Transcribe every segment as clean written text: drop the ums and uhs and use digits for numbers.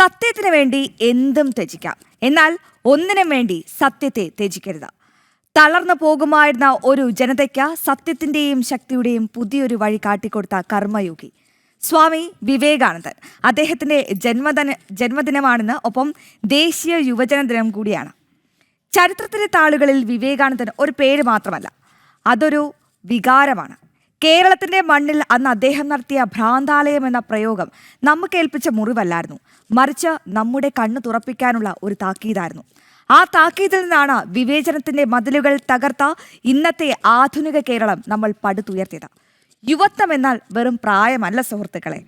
സത്യത്തിന് വേണ്ടി എന്തും ത്യജിക്കാം, എന്നാൽ ഒന്നിനും വേണ്ടി സത്യത്തെ ത്യജിക്കരുത്. തളർന്നു പോകുമായിരുന്ന ഒരു ജനതയ്ക്ക് സത്യത്തിന്റെയും ശക്തിയുടെയും പുതിയൊരു വഴി കാട്ടിക്കൊടുത്ത കർമ്മയോഗി സ്വാമി വിവേകാനന്ദൻ. അദ്ദേഹത്തിന്റെ ജന്മദിനമാണെന്ന്, ഒപ്പം ദേശീയ യുവജന ദിനം കൂടിയാണ്. ചരിത്രത്തിലെ താളുകളിൽ വിവേകാനന്ദൻ ഒരു പേര് മാത്രമല്ല, അതൊരു വികാരമാണ്. കേരളത്തിന്റെ മണ്ണിൽ അന്ന് അദ്ദേഹം നടത്തിയ ഭ്രാന്താലയം എന്ന പ്രയോഗം നമുക്ക് ഏൽപ്പിച്ച മുറിവല്ലായിരുന്നു, മറിച്ച് നമ്മുടെ കണ്ണു തുറപ്പിക്കാനുള്ള ഒരു താക്കീതായിരുന്നു. ആ താക്കീതിൽ നിന്നാണ് വിവേചനത്തിന്റെ മതിലുകൾ തകർത്ത ഇന്നത്തെ ആധുനിക കേരളം നമ്മൾ പടുത്തുയർത്തിയത്. യുവത്വം എന്നാൽ വെറും പ്രായമല്ല സുഹൃത്തുക്കളെ,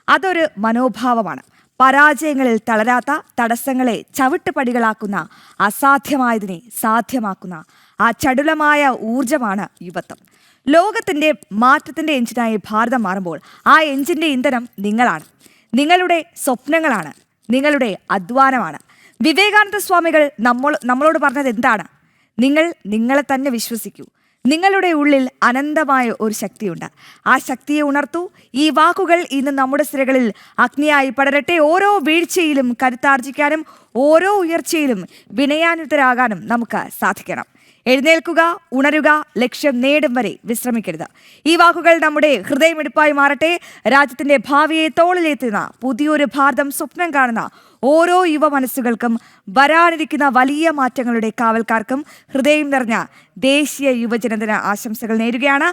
അതൊരു മനോഭാവമാണ്. പരാജയങ്ങളിൽ തളരാത്ത, തടസ്സങ്ങളെ ചവിട്ടുപടികളാക്കുന്ന, അസാധ്യമായതിനെ സാധ്യമാക്കുന്ന ആ ചടുലമായ ഊർജമാണ് യുവത്വം. ലോകത്തിന്റെ മാറ്റത്തിന്റെ എഞ്ചിനായി ഭാരതം മാറുമ്പോൾ ആ എഞ്ചിന്റെ ഇന്ധനം നിങ്ങളാണ്, നിങ്ങളുടെ സ്വപ്നങ്ങളാണ്, നിങ്ങളുടെ അധ്വാനമാണ്. വിവേകാനന്ദ സ്വാമികൾ നമ്മളോട് പറഞ്ഞത് എന്താണ്? നിങ്ങൾ നിങ്ങളെ തന്നെ വിശ്വസിക്കൂ. നിങ്ങളുടെ ഉള്ളിൽ അനന്തമായ ഒരു ശക്തിയുണ്ട്. ആ ശക്തിയെ ഉണർത്തൂ. ഈ വാക്കുകൾ ഇന്ന് നമ്മുടെ സിരകളിൽ അഗ്നിയായി പടരട്ടെ. ഓരോ വീഴ്ചയിലും കരുത്താർജിക്കാനും ഓരോ ഉയർച്ചയിലും വിനയാന്വിതരാകാനും നമുക്ക് സാധിക്കണം. എഴുന്നേൽക്കുക, ഉണരുക, ലക്ഷ്യം നേടും വരെ വിശ്രമിക്കരുത്. ഈ വാക്കുകൾ നമ്മുടെ ഹൃദയമിടിപ്പായി മാറട്ടെ. രാജ്യത്തിന്റെ ഭാവിയെ തോളിലെത്തുന്ന പുതിയൊരു ഭാരതം സ്വപ്നം കാണുന്ന ഓരോ യുവ മനസ്സുകൾക്കും വരാനിരിക്കുന്ന വലിയ മാറ്റങ്ങളുടെ കാവൽക്കാർക്കും ഹൃദയം നിറഞ്ഞ ദേശീയ യുവജനദിന ആശംസകൾ നേരുകയാണ്.